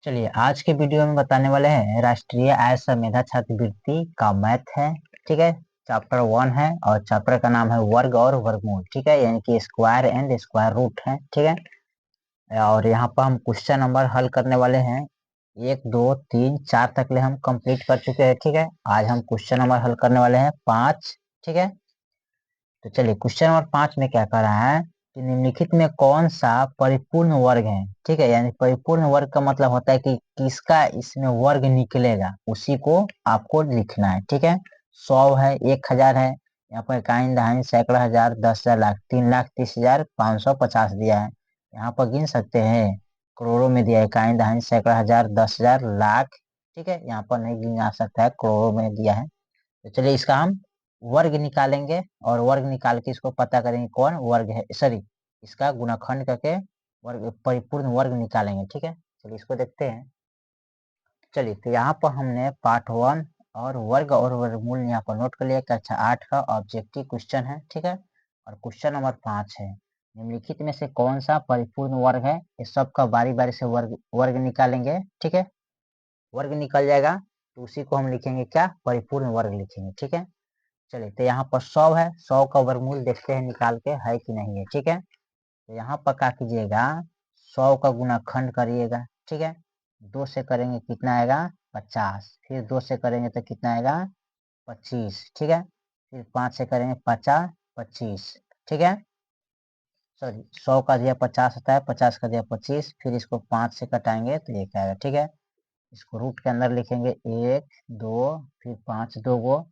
चलिए आज के वीडियो में बताने वाले हैं राष्ट्रीय आय सह मेधा छात्रवृत्ति का मैथ है। ठीक है, चैप्टर 1 है और चैप्टर का नाम है वर्ग और वर्गमूल। ठीक है, यानी कि स्क्वायर एंड स्क्वायर रूट है। ठीक है, और यहाँ पर हम क्वेश्चन नंबर हल करने वाले हैं। 1 2 3 4 तक ले हम कंप्लीट कर चुके हैं। ठीक है, आज हम क्वेश्चन नंबर हल करने वाले हैं 5। ठीक है, तो चलिए क्वेश्चन नंबर 5 में क्या कर रहा है कि निम्नलिखित में कौन सा परिपूर्ण वर्ग है। ठीक है, यानी परिपूर्ण वर्ग का मतलब होता है कि किसका इसमें वर्ग निकलेगा, उसी को आपको लिखना है। ठीक है, 100 है, 1000 है, यहाँ पर इकाई दहाई सैकड़ा हजार 10,000 लाख 3,30,550 दिया है। यहाँ पर गिन सकते हैं, करोड़ों में दिया है, इकाई दहाई सैकड़ा हजार 10,000 लाख। ठीक है, यहाँ पर नहीं गिना सकता है, करोड़ों में दिया है। तो चलिए इसका हम वर्ग निकालेंगे और वर्ग निकाल के इसको पता करेंगे कौन वर्ग है, सॉरी इसका गुणनखंड करके वर्ग परिपूर्ण वर्ग निकालेंगे। ठीक है, चलिए इसको देखते हैं। चलिए तो यहाँ पर हमने पार्ट 1 और वर्ग और वर्गमूल यहाँ पर नोट कर लिया। कक्षा 8 का ऑब्जेक्टिव क्वेश्चन है। ठीक है, और क्वेश्चन नंबर 5 है, निम्नलिखित में से कौन सा परिपूर्ण वर्ग है। इस सब का बारी बारी से वर्ग वर्ग निकालेंगे। ठीक है, वर्ग निकल जाएगा तो उसी को हम लिखेंगे क्या, परिपूर्ण वर्ग लिखेंगे। ठीक है, चलिए तो यहाँ पर 100 है, 100 का वर्गमूल देखते हैं निकाल के है कि नहीं है। ठीक है, तो यहाँ पर क्या कीजिएगा, 100 का गुणाखंड करिएगा। ठीक है, 2 से करेंगे कितना आएगा 50, फिर 2 से करेंगे तो कितना आएगा 25। ठीक है, फिर 5 से करेंगे 50 25। ठीक है, सॉरी 100 का दिया 50 होता है, 50 का दिया 25, फिर इसको 5 से कटाएंगे तो 1 आएगा। ठीक है, इसको रूट के अंदर लिखेंगे 1 2 फिर 5 दो गो।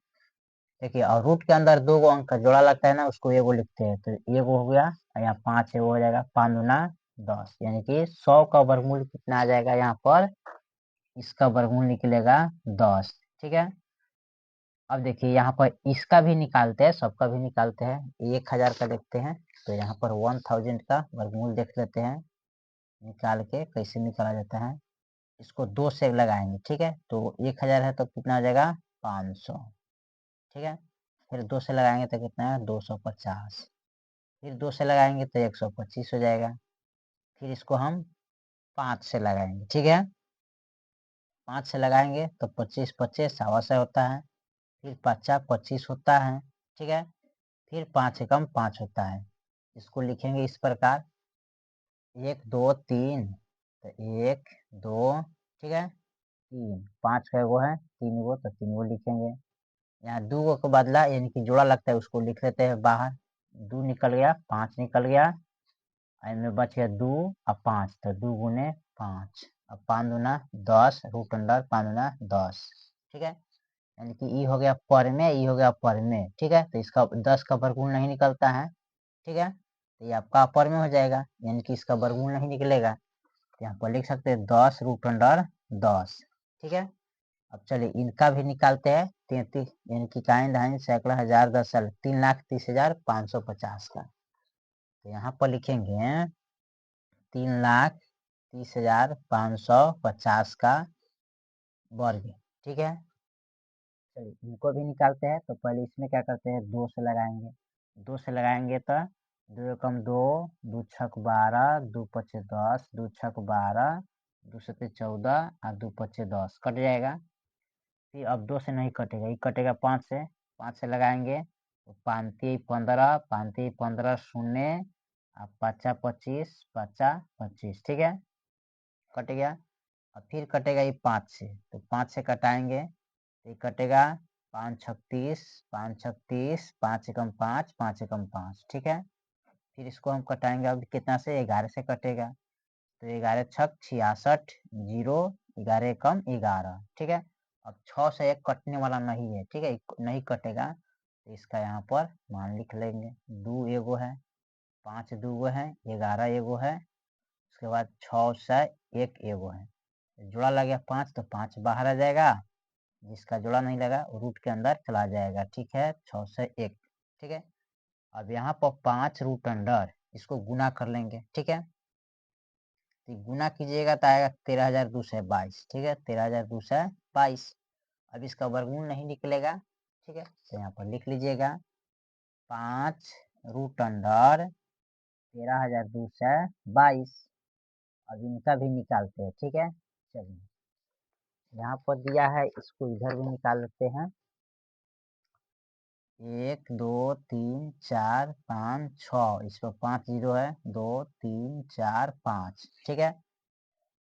देखिए, और रूट के अंदर दो गो अंक का जोड़ा लगता है ना, उसको एगो लिखते हैं, तो एगो हो गया और यहाँ 5 एगो हो जाएगा, 5 दूना 10, यानी कि 100 का वर्गमूल कितना आ जाएगा यहाँ पर, इसका वर्गमूल निकलेगा 10। ठीक है, अब देखिए यहाँ पर इसका भी निकालते हैं, सबका भी निकालते हैं। 1000 का देखते हैं, तो यहाँ पर 1000 का वर्गमूल देख लेते हैं, निकाल के कैसे निकाला जाता है। इसको 2 से लगाएंगे। ठीक है, तो 1000 है तो कितना आ जाएगा 500। ठीक है, फिर 2 से लगाएंगे तो कितना है 250, फिर 2 से लगाएंगे तो 125 हो जाएगा, फिर इसको हम 5 से लगाएंगे। ठीक है, 5 से लगाएंगे तो 25 25 सवा 100 होता है, फिर 50 25 होता है। ठीक है, फिर 5 से कम 5 होता है। इसको लिखेंगे इस प्रकार 1 2 3, तो 1 2, ठीक है 3, 5 का एगो है 3 गो तो 3 गो लिखेंगे। यहाँ 2 गो को बदला यानी कि जोड़ा लगता है, उसको लिख लेते हैं बाहर। 2 निकल गया, 5 निकल गया, में बच गया 2 और 5, तो 2 गुने 5, अब 5 दूना 10, रूट अंडर 5 दूना 10। ठीक है, यानी कि ई हो गया पर में, ई हो गया पर में। ठीक है, तो इसका 10 का वर्गमूल नहीं निकलता है। ठीक है, तो ये आपका अपर में हो जाएगा, यानी कि इसका वर्गमूल नहीं निकलेगा, तो यहाँ पर लिख सकते हैं 10 रूट अंडर 10। ठीक है, अब चलिए इनका भी निकालते हैं। 33 यानी कि काइन धाइन सैकड़ा हजार 10,000 3,30,550 का, तो यहाँ पर लिखेंगे 3,30,550 का वर्ग। ठीक है, चलिए इनको भी निकालते हैं। तो पहले इसमें क्या करते हैं, 2 से लगाएंगे। 2 से लगाएंगे तो 2 एकम 2, 2 छक 12, 2 पचे 10, 2 छक 12, 2 सते 14 और 2 पचे 10 कट जाएगा। फिर अब 2 से नहीं कटेगा, ये कटेगा 5 से। 5 से लगाएंगे तो 5 5 15 शून्य, 5 25 5 25। ठीक है, कट गया। और फिर कटेगा ये 5 से, तो 5 से कटाएंगे तो ये कटेगा 5 36 5 36, 5 एकम 5 5 एकम 5। ठीक है, फिर इसको हम कटाएंगे अब कितना से, 11 से कटेगा, तो 11 छक 66, जीरो 11 एकम 11। ठीक है, अब 6 से 1 कटने वाला नहीं है। ठीक है, नहीं कटेगा, तो इसका यहाँ पर मान लिख लेंगे। 2 एगो है, 5 दूगो है, 11 एगो है, उसके बाद 6 से 1 एगो है, जोड़ा लग गया 5, तो 5 बाहर आ जाएगा, जिसका जोड़ा नहीं लगा वो रूट के अंदर चला जाएगा। ठीक है, 6 से 1। ठीक है, अब यहाँ पर 5 रूट अंडर, इसको गुना कर लेंगे। ठीक है, तो गुना कीजिएगा तो आएगा 13,222। ठीक है, 13,222। अब इसका वर्गमूल नहीं निकलेगा। ठीक है, तो यहाँ पर लिख लीजिएगा 5 रूट अंडर 13,222। अब इनका भी निकालते हैं। ठीक है, चलिए यहाँ पर दिया है, इसको इधर भी निकाल लेते हैं। 1 2 3 4 5 6, इस पर 5 जीरो है, 2 3 4 5, ठीक है।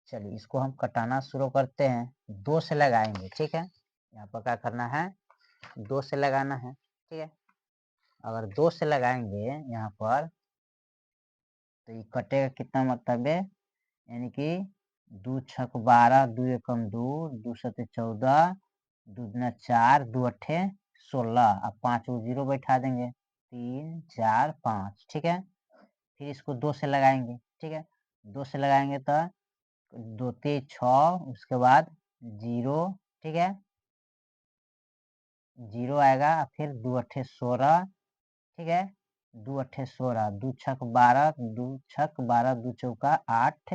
चलिए इसको हम कटाना शुरू करते हैं, 2 से लगाएंगे, ठीक है। यहाँ पर क्या करना है, 2 से लगाना है, ठीक है। अगर 2 से लगाएंगे यहाँ पर तो ये कटेगा कितना, मतलब है यानी कि 2 छक 12, 2 एकम 2, 2 सते 14, 2 दूना 4, 2 अट्ठे 16, अब 5 को जीरो बैठा देंगे, 3 4 5, ठीक है। फिर इसको 2 से लगाएंगे, ठीक है। 2 से लगाएंगे तो 2 3 6, उसके बाद जीरो, ठीक है, जीरो आएगा, फिर 2 अट्ठे 16, ठीक है, 2 अट्ठे 16, 2 छक 12, 2 छक 12, 2 चौका 8,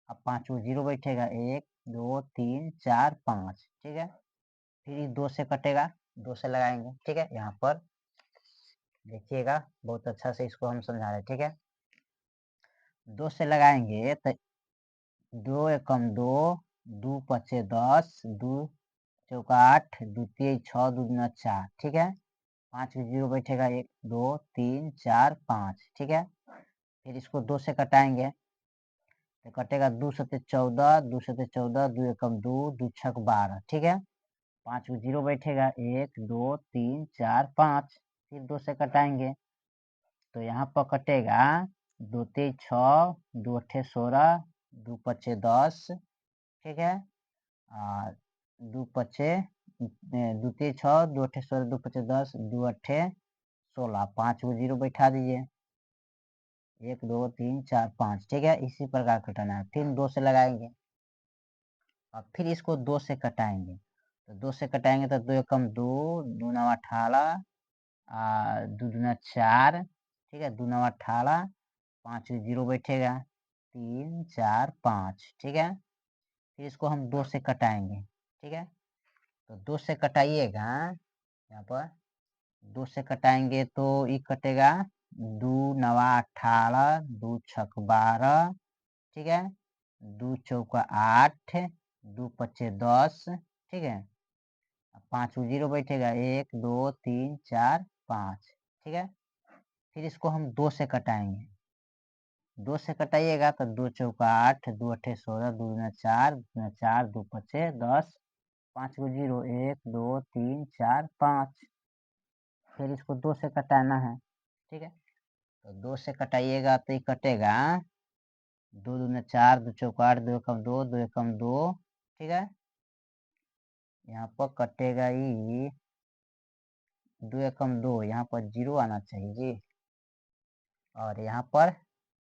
अब 5 को जीरो बैठेगा, 1 2 3 4 5, ठीक है। फिर 2 से कटेगा, 2 से लगाएंगे, ठीक है। यहाँ पर देखिएगा बहुत अच्छा से इसको हम समझा रहे हैं, ठीक है। 2 से लगाएंगे तो 2 एकम 2, 2 पचे 10, 2 चौका 8, 2 तीय 6, 2 दूना 4, ठीक है। 5 के जीरो बैठेगा, 1 2 3 4 5, ठीक है। फिर इसको 2 से कटाएंगे तो कटेगा 2 सते 14, 2 सते 14, 2 एकम 2, 2 छक 12, ठीक है। 5 को जीरो बैठेगा, 1 2 3 4 5, फिर 2 से कटाएंगे तो यहाँ पर कटेगा 2 3 6, 2 अट्ठे 16, 2 पचे 10, ठीक है। और 2 पचे 2 3 6, 2 अट्ठे 16, 2 पचे 10, 2 अट्ठे 16, 5 को जीरो बैठा दीजिए, 1 2 3 4 5, ठीक है। इसी प्रकार कटाना है, फिर 2 से लगाएंगे और फिर इसको 2 से कटाएंगे तो 2 से कटाएंगे तो 2 एकम 2, 2 नवा 18, 2 दूना 4, ठीक है, 2 नवा 18, 5 को जीरो बैठेगा, 3 4 5, ठीक है। फिर इसको हम 2 से कटाएंगे, ठीक है। तो 2 से कटाइएगा, यहाँ पर 2 से कटाएंगे तो ये कटेगा 2 नवा 18, 2 छक 12, ठीक है, 2 चौका 8, 2 पचे 10, ठीक है। 5 को जीरो बैठेगा, 1 2 3 4 5, ठीक है। फिर इसको हम 2 से कटाएंगे, 2 से कटाइएगा तो 2 चौका 8, 2 अट्ठे 16, 2 दूना 4, 2 दूना 4, 2 पचे 10, 5 को जीरो, 1 2 3 4 5, फिर इसको 2 से कटाना है, ठीक है। तो 2 से कटाइएगा तो ये कटेगा 2 दूना 4, 2 चौका 8, 2 एकम 2, 2 एकम 2, ठीक है। यहाँ पर कटेगा ये 2 एकम 2, यहाँ पर जीरो आना चाहिए जी, और यहाँ पर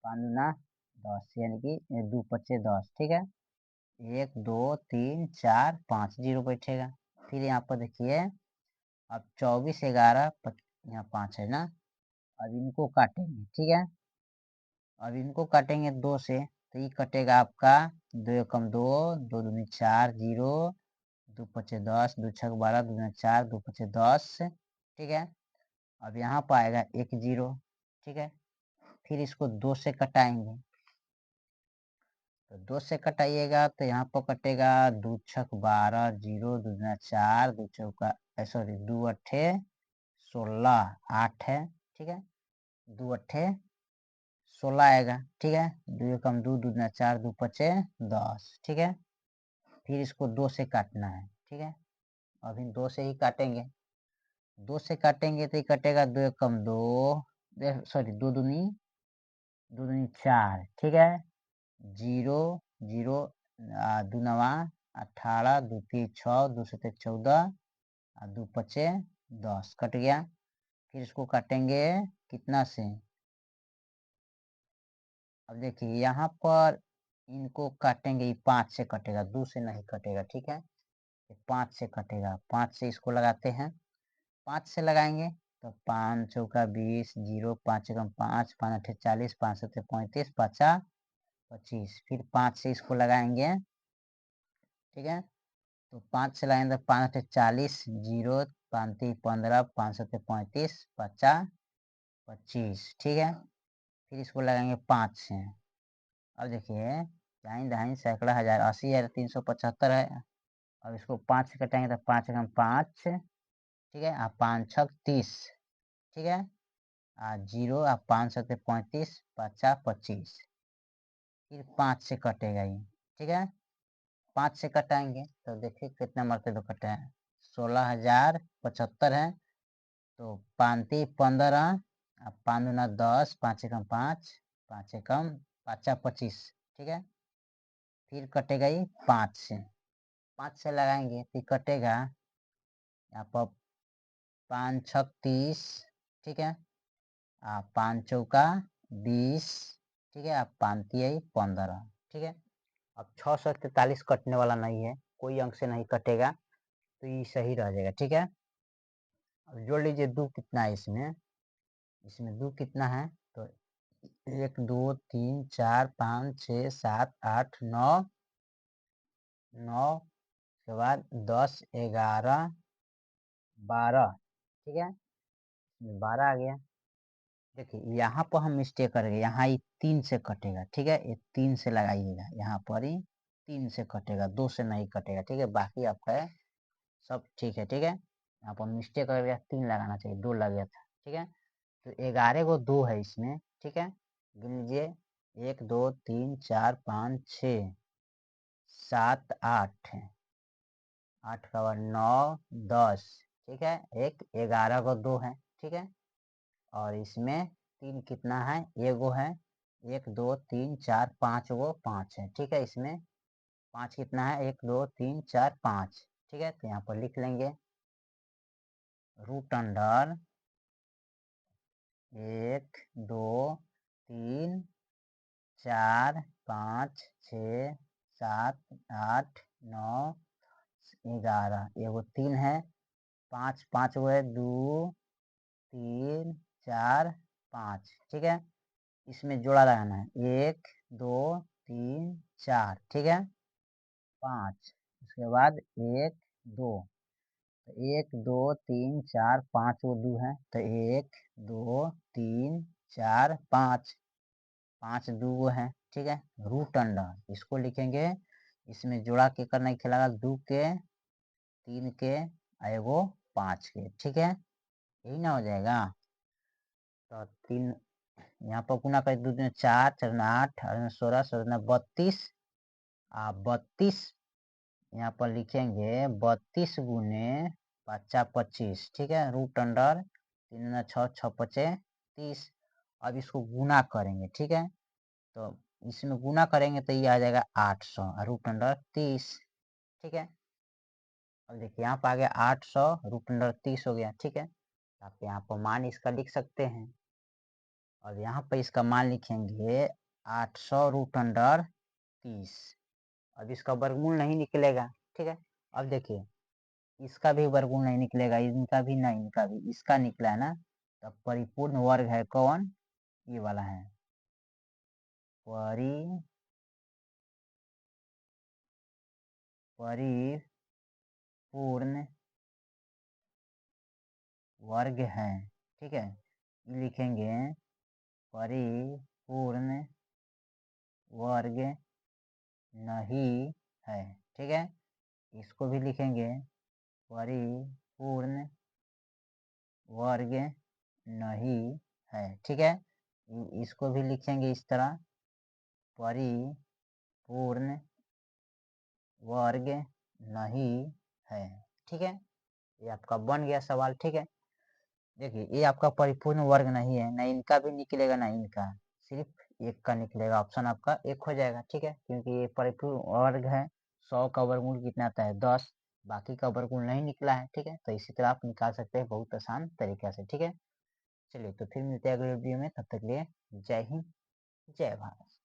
5 दूना 10, यानी कि 2 पचे 10, ठीक है। 1 2 3 4 5 जीरो बैठेगा। फिर यहाँ पर देखिए अब 24 11 यहाँ 5 है ना, अब इनको काटेंगे, ठीक है। अब इनको काटेंगे 2 से तो ये कटेगा आपका 2 एकम 2, 2 दूनी 4 जीरो, 2 पचे 10, 2 छक 12, 2 दूना 4, 2 पचे 10, ठीक है। अब यहाँ पर आएगा 1 जीरो, ठीक है। फिर इसको 2 से कटाएंगे तो 2 से कटाइएगा तो यहाँ पर कटेगा 2 छक 12 जीरो, 2 दूना 4, 2 चौका सॉरी 2 अट्ठे 16, 8 है, ठीक है, 2 अट्ठे 16 आएगा, ठीक है। 2 एकम 2, 2 दूना 4, 2 पचे 10, ठीक है। फिर इसको 2 से काटना है, ठीक है। अभी 2 से ही काटेंगे, 2 से काटेंगे तो ये कटेगा 2 एकम 2, सॉरी 2 दूनी 4, ठीक है, जीरो जीरो, 2 नवा 18, 2 तीय 6, 2 सते 14, 2 पचे 10, कट गया। फिर इसको काटेंगे कितना से, अब देखिए यहाँ पर इनको काटेंगे, ये 5 से कटेगा, 2 से नहीं कटेगा, ठीक है। 5 से कटेगा, 5 से इसको लगाते हैं, 5 से लगाएंगे तो 5 चौका 20, जीरो 5 एकम 5, 5 अट्ठे 40, 5 सत्ते 35, 50 25, फिर 5 से इसको लगाएंगे, ठीक है। तो 5 से लगाएंगे तो 5 अट्ठे 40, जीरो 5 तीय 15, 5 सत्ते 35, 50 25, ठीक है। फिर इसको लगाएंगे 5 से, अब देखिए दाईं दाईं सैकड़ा हजार 80,375 है। अब इसको 5 से कटेंगे तो 5 एकम 5, ठीक है। 5 छक 30, ठीक है। 0 5 सत्ते 35, 5 25, फिर 5 से कटेगा ये, ठीक है। 5 से कटाएंगे तो देखिए कितना मरते तो कटे हैं, 16,075 है। तो 5 15, 5 दूना 10, 5 एकम 5, 5 एकम 5 25, ठीक है। फिर कटेगा ये 5 से, 5 से लगाएंगे फिर कटेगा यहाँ पर 5 छक 30, ठीक है। 5 चौका 20, ठीक है। 5 तिहाई 15, ठीक है। अब 643 कटने वाला नहीं है, कोई अंक से नहीं कटेगा तो ये सही रह जाएगा, ठीक है। अब जोड़ लीजिए दो कितना है इसमें, इसमें दो कितना है तो 1 2 3 4 5 6 7 8 9, 9 के बाद 10 11 12, ठीक है। 12 आ गया। देखिए यहाँ पर हम मिस्टेक कर गए, यहाँ ये 3 से कटेगा, ठीक है। ये 3 से लगाइएगा, यहाँ पर ही 3 से कटेगा, 2 से नहीं कटेगा, ठीक है। बाकी आपका है सब ठीक है, ठीक है। यहाँ पर मिस्टेक कर गया, 3 लगाना चाहिए, 2 लग गया था, ठीक है। तो 11 को 2 है इसमें, ठीक है। गिन लीजिए 1 2 3 4 5 6 7 8, 8 का बाद 9 10, ठीक है। 1 11 को 2 है, ठीक है। और इसमें 3 कितना है, एगो है। 1 2 3 4 5 गो 5 है, ठीक है। इसमें 5 कितना है, 1 2 3 4 5, ठीक है। तो यहाँ पर लिख लेंगे रूट अंडर 1 2 3 4 5 6 7 8 9 11, एगो 3 है। 5 5 गो है, 2 3 4 5, ठीक है। इसमें जोड़ा लगाना है 1 2 3 4, ठीक है। 5 उसके बाद 1 2, 1 2 3 4 5 वो 2 है तो 1 2 3 4 5, 5 2 है, ठीक है। रूट अंडर इसको लिखेंगे, इसमें जोड़ा के करना खिलागा 2 के 3 के एगो 5 के, ठीक है। यही ना हो जाएगा। तो 3 यहाँ पर गुना कर 2 दूनी 4 4 8 8 16 16 32, 32 यहाँ पर लिखेंगे 32 गुने 5 25, ठीक है। Root under 3 6 6 5 30। अब इसको गुना करेंगे, ठीक है। तो इसमें गुना करेंगे तो ये आ जाएगा 800 रूट अंडर 30, ठीक है। अब देखिए यहाँ पर आ गया 800 रूट अंडर 30 हो गया, ठीक है। आप यहाँ पर मान इसका लिख सकते हैं और यहाँ पर इसका मान लिखेंगे 800 रूट अंडर 30। अब इसका वर्गमूल नहीं निकलेगा, ठीक है। अब देखिए इसका भी वर्गमूल नहीं निकलेगा, इनका भी नहीं, इनका भी, इसका निकला है ना। तो परिपूर्ण वर्ग है कौन, ये वाला है परिपूर्ण वर्ग है, ठीक है। ये लिखेंगे परिपूर्ण वर्ग नहीं है, ठीक है। इसको भी लिखेंगे परिपूर्ण वर्ग नहीं है, ठीक है। इसको भी लिखेंगे इस तरह परिपूर्ण वर्ग नहीं है, ठीक है। ये आपका बन गया सवाल, ठीक है। देखिए ये आपका परिपूर्ण वर्ग नहीं है, ना इनका भी निकलेगा ना इनका, सिर्फ एक का निकलेगा, ऑप्शन आपका एक हो जाएगा, ठीक है। क्योंकि ये परिपूर्ण वर्ग है, 100 का वर्गमूल कितना आता है 10, बाकी का वर्गमूल नहीं निकला है, ठीक है। तो इसी तरह आप निकाल सकते हैं बहुत आसान तरीका से, ठीक है। चलिए तो फिर मिलते हैं अगले वीडियो में, तब तक लिए जय हिंद जय भारत।